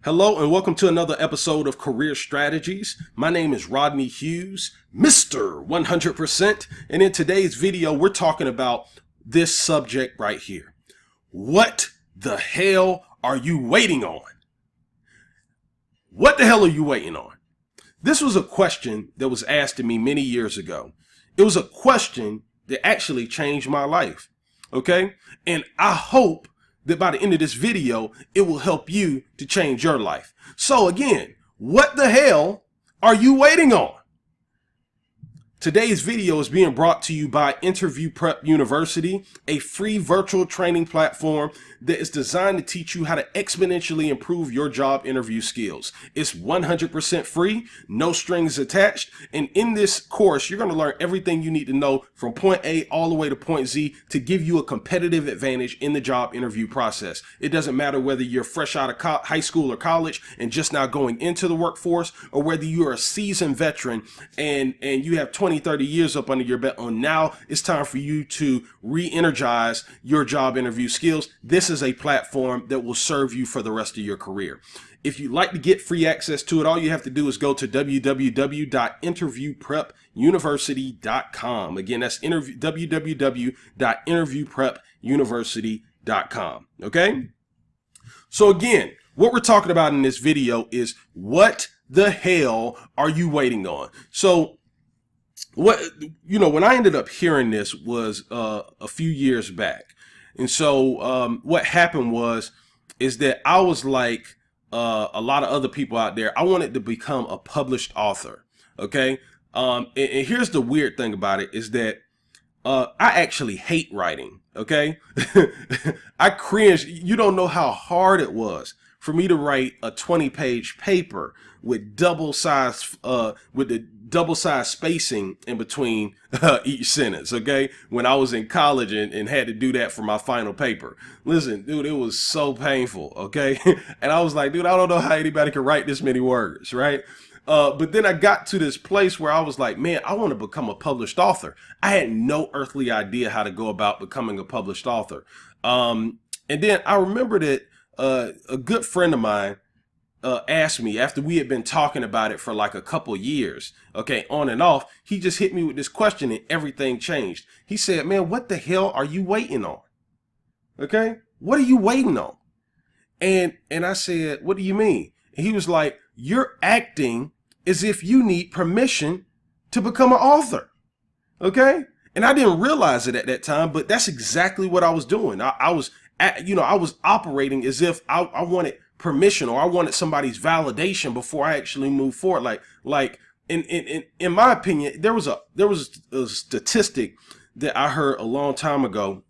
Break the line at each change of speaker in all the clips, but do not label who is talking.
Hello and welcome to another episode of Career Strategies. My name is Rodney Hughes, Mr. 100%. And in today's video, we're talking about this subject right here. What the hell are you waiting on? What the hell are you waiting on? This was a question that was asked to me many years ago. It was a question that actually changed my life. Okay. And I hope that by the end of this video, it will help you to change your life. So again, what the hell are you waiting on? Today's video is being brought to you by Interview Prep University, a free virtual training platform that is designed to teach you how to exponentially improve your job interview skills. It's 100% free, no strings attached, and in this course, you're going to learn everything you need to know from point A all the way to point Z to give you a competitive advantage in the job interview process. It doesn't matter whether you're fresh out of high school or college and just now going into the workforce, or whether you're a seasoned veteran and you have 30 years up under your belt on. Now it's time for you to re-energize your job interview skills. This is a platform that will serve you for the rest of your career. If you'd like to get free access to it, all you have to do is go to www.interviewprepuniversity.com. Again, that's www.interviewprepuniversity.com. Okay? So again, what we're talking about in this video is what the hell are you waiting on? So when I ended up hearing this was a few years back. And so what happened is that I was like a lot of other people out there. I wanted to become a published author. Okay. And here's the weird thing about it is that I actually hate writing. Okay. I cringe. You don't know how hard it was for me to write a 20-page paper with the double size spacing in between each sentence. Okay. When I was in college and had to do that for my final paper. Listen, dude, it was so painful. Okay. And I was like, dude, I don't know how anybody can write this many words. Right. But then I got to this place where I was like, man, I want to become a published author. I had no earthly idea how to go about becoming a published author. And then I remember that a good friend of mine asked me after we had been talking about it for like a couple years, okay, on and off. He just hit me with this question and everything changed. He said, man, what the hell are you waiting on? Okay, what are you waiting on? And I said, what do you mean? And he was like, you're acting as if you need permission to become an author. Okay. And I didn't realize it at that time, but that's exactly what I was doing. I was operating as if I wanted permission, or I wanted somebody's validation before I actually moved forward. Like in my opinion, there was a statistic that I heard a long time ago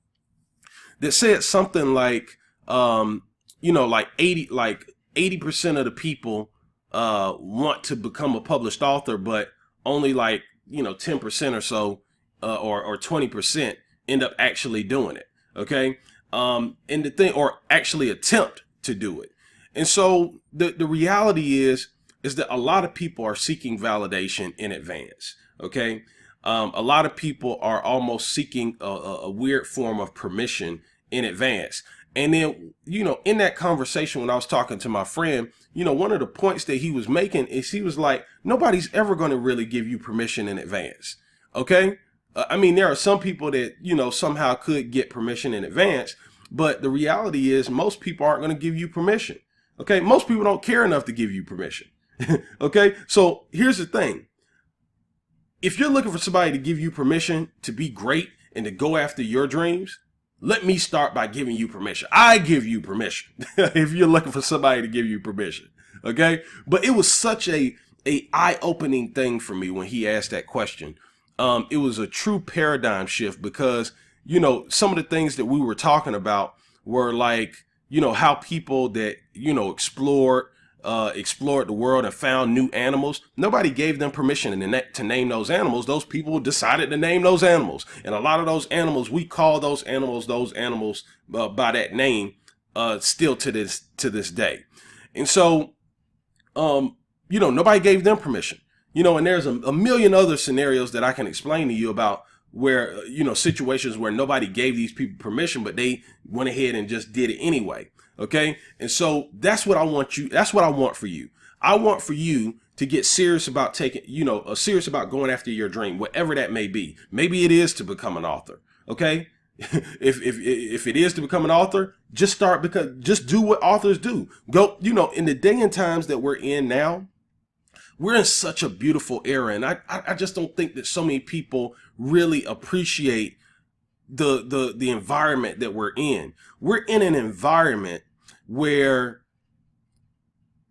that said something like, like 80% of the people want to become a published author, but only 10% or so, or 20% end up actually doing it. Okay. And the thing, or actually attempt to do it. And so the reality is that a lot of people are seeking validation in advance. Okay. A lot of people are almost seeking a weird form of permission in advance. And then, in that conversation, when I was talking to my friend, one of the points that he was making is he was like, nobody's ever going to really give you permission in advance. Okay. I mean, there are some people that, somehow could get permission in advance, but the reality is most people aren't going to give you permission. Okay. Most people don't care enough to give you permission. Okay. So here's the thing. If you're looking for somebody to give you permission to be great and to go after your dreams, let me start by giving you permission. I give you permission if you're looking for somebody to give you permission. Okay. But it was such a eye-opening thing for me when he asked that question. It was a true paradigm shift because, some of the things that we were talking about were like, how people that, explored the world and found new animals. Nobody gave them permission to name those animals. Those people decided to name those animals. And a lot of those animals, we call those animals by that name, still to this day. And so, nobody gave them permission. And there's a million other scenarios that I can explain to you about where, situations where nobody gave these people permission, but they went ahead and just did it anyway. Okay. And so that's what I want you. That's what I want for you. I want for you to get serious about taking, serious about going after your dream, whatever that may be. Maybe it is to become an author. Okay. If it is to become an author, just start, because just do what authors do. Go, in the day and times that we're in now, we're in such a beautiful era. And I just don't think that so many people really appreciate the environment that we're in. We're in an environment where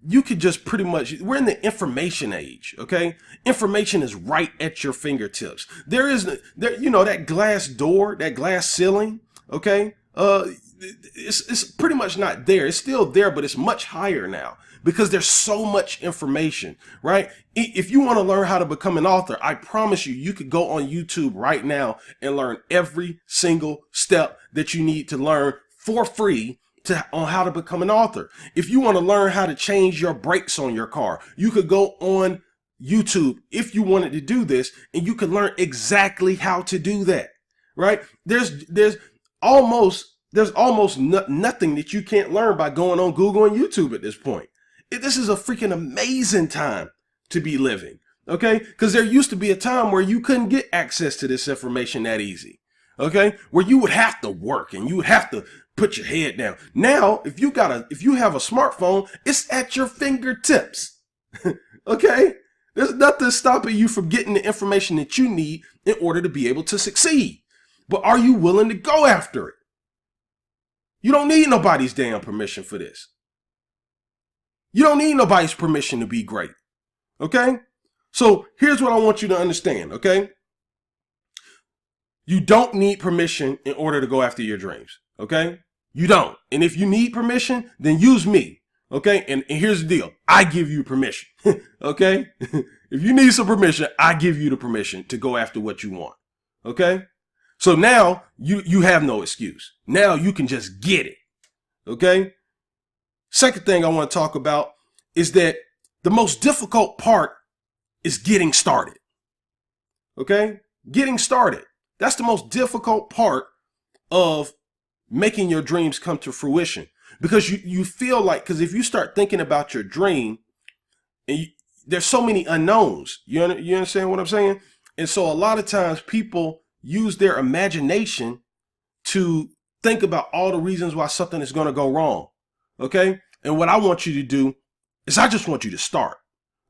you could just pretty much, we're in the information age. Okay. Information is right at your fingertips. That glass door, that glass ceiling. Okay. It's pretty much not there. It's still there, but it's much higher now because there's so much information, right? If you want to learn how to become an author, I promise you could go on YouTube right now and learn every single step that you need to learn for free on how to become an author. If you want to learn how to change your brakes on your car, you could go on YouTube if you wanted to do this, and you could learn exactly how to do that, right? There's almost nothing that you can't learn by going on Google and YouTube at this point. This is a freaking amazing time to be living, okay? Because there used to be a time where you couldn't get access to this information that easy, okay? Where you would have to work and you would have to put your head down. Now, if you have a smartphone, it's at your fingertips. Okay? There's nothing stopping you from getting the information that you need in order to be able to succeed. But are you willing to go after it? You don't need nobody's damn permission for this. You don't need nobody's permission to be great. Okay? So here's what I want you to understand, okay? You don't need permission in order to go after your dreams. Okay? You don't. And if you need permission, then use me. Okay? And here's the deal. I give you permission. Okay? If you need some permission, I give you the permission to go after what you want. Okay? So now you have no excuse. Now you can just get it. Okay? Second thing I want to talk about is that the most difficult part is getting started. Okay? Getting started. That's the most difficult part of making your dreams come to fruition, because you feel like, because if you start thinking about your dream, and there's so many unknowns, you understand what I'm saying? And so a lot of times people use their imagination to think about all the reasons why something is going to go wrong. Okay. And what I want you to do is I just want you to start.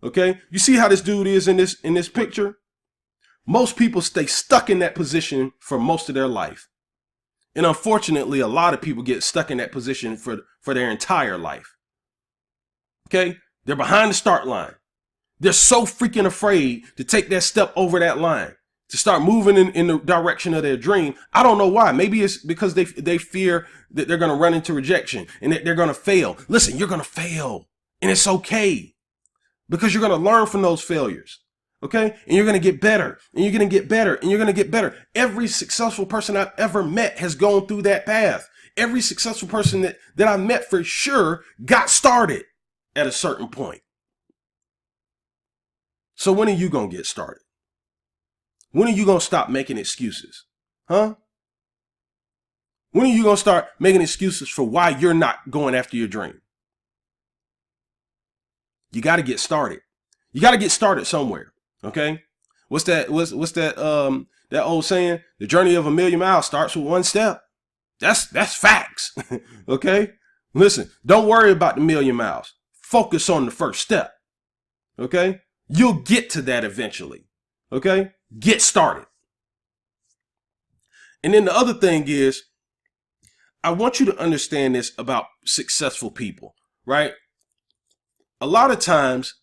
Okay. You see how this dude is in this picture? Most people stay stuck in that position for most of their life. And unfortunately, a lot of people get stuck in that position for their entire life. Okay? They're behind the start line. They're so freaking afraid to take that step over that line, to start moving in the direction of their dream. I don't know why. Maybe it's because they fear that they're going to run into rejection and that they're going to fail. Listen, you're going to fail, and it's okay, because you're going to learn from those failures. Okay. And you're going to get better, and you're going to get better, and you're going to get better. Every successful person I've ever met has gone through that path. Every successful person that I met for sure got started at a certain point. So when are you going to get started? When are you going to stop making excuses? Huh? When are you going to start making excuses for why you're not going after your dream? You got to get started. You got to get started somewhere. Okay. What's that old saying? The journey of a million miles starts with one step. That's facts. Okay. Listen, don't worry about the million miles. Focus on the first step. Okay. You'll get to that eventually. Okay. Get started. And then the other thing is, I want you to understand this about successful people, right? A lot of times,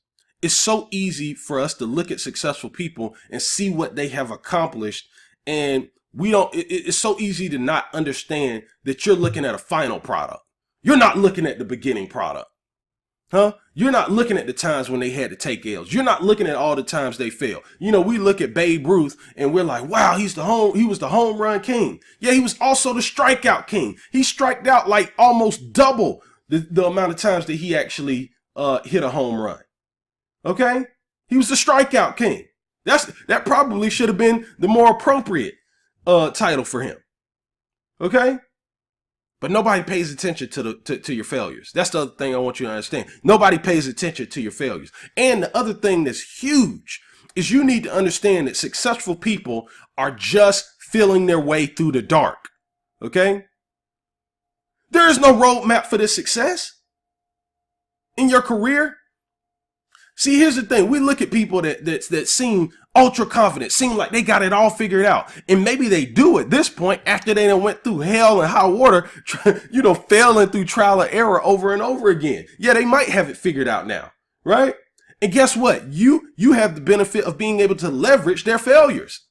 it's so easy for us to look at successful people and see what they have accomplished. And it's so easy to not understand that you're looking at a final product. You're not looking at the beginning product. Huh? You're not looking at the times when they had to take L's. You're not looking at all the times they failed. We look at Babe Ruth and we're like, wow, he was the home run king. Yeah, he was also the strikeout king. He striked out like almost double the amount of times that he actually hit a home run. Okay? He was the strikeout king. That probably should have been the more appropriate title for him. Okay? But nobody pays attention to your failures. That's the other thing I want you to understand. Nobody pays attention to your failures. And the other thing that's huge is you need to understand that successful people are just feeling their way through the dark. Okay? There is no roadmap for this success in your career. See, here's the thing. We look at people that seem ultra confident, seem like they got it all figured out. And maybe they do at this point after they done went through hell and high water, failing through trial and error over and over again. Yeah, they might have it figured out now, right? And guess what? You have the benefit of being able to leverage their failures.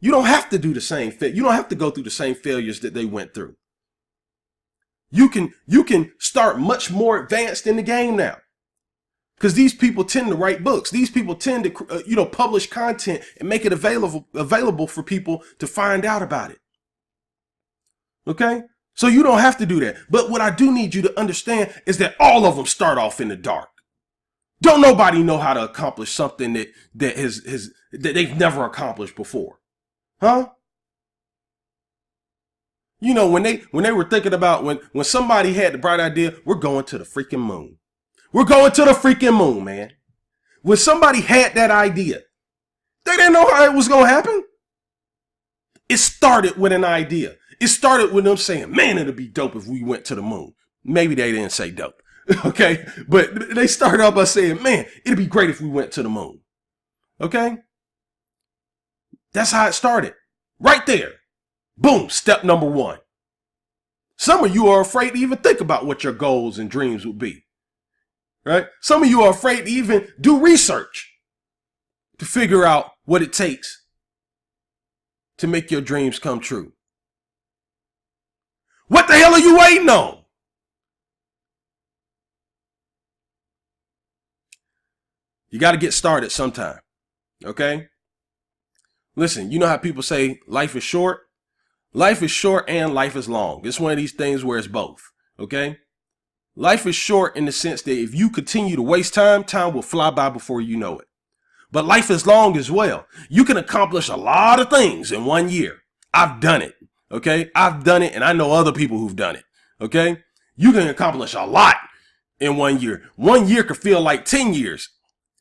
You don't have to do the same fit. You don't have to go through the same failures that they went through. You can start much more advanced in the game now. Because these people tend to write books. These people tend to, publish content and make it available for people to find out about it. Okay? So you don't have to do that. But what I do need you to understand is that all of them start off in the dark. Don't nobody know how to accomplish something that they've never accomplished before. Huh? When they were thinking about when somebody had the bright idea, we're going to the freaking moon. We're going to the freaking moon, man. When somebody had that idea, they didn't know how it was going to happen. It started with an idea. It started with them saying, man, it'd be dope if we went to the moon. Maybe they didn't say dope. Okay. But they started out by saying, man, it'd be great if we went to the moon. Okay. That's how it started. Right there. Boom. Step number one. Some of you are afraid to even think about what your goals and dreams would be. Right? Some of you are afraid to even do research to figure out what it takes to make your dreams come true. What the hell are you waiting on? You got to get started sometime. Okay? Listen, you know how people say life is short? Life is short and life is long. It's one of these things where it's both. Okay? Life is short in the sense that if you continue to waste time, time will fly by before you know it. But life is long as well. You can accomplish a lot of things in 1 year. I've done it. Okay. I've done it and I know other people who've done it. Okay. You can accomplish a lot in 1 year. 1 year could feel like 10 years,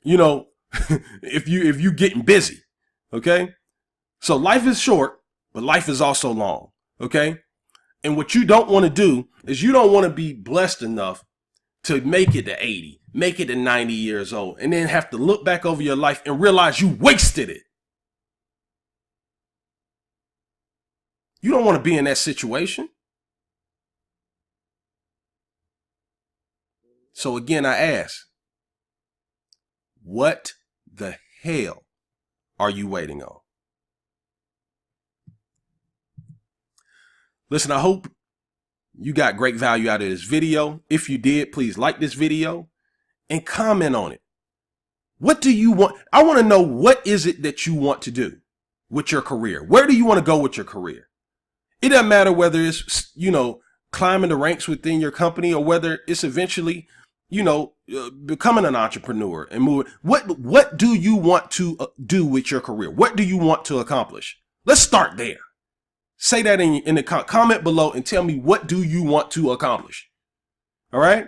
if you getting busy. Okay. So life is short, but life is also long. Okay. And what you don't want to do is you don't want to be blessed enough to make it to 80, make it to 90 years old, and then have to look back over your life and realize you wasted it. You don't want to be in that situation. So again, I ask, what the hell are you waiting on? Listen, I hope you got great value out of this video. If you did, please like this video and comment on it. What do you want? I want to know, what is it that you want to do with your career? Where do you want to go with your career? It doesn't matter whether it's, climbing the ranks within your company or whether it's eventually, becoming an entrepreneur and moving. What do you want to do with your career? What do you want to accomplish? Let's start there. Say that in the comment below and tell me, what do you want to accomplish? All right.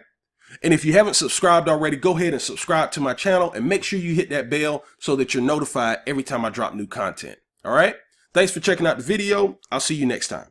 And if you haven't subscribed already, go ahead and subscribe to my channel and make sure you hit that bell so that you're notified every time I drop new content. All right. Thanks for checking out the video. I'll see you next time.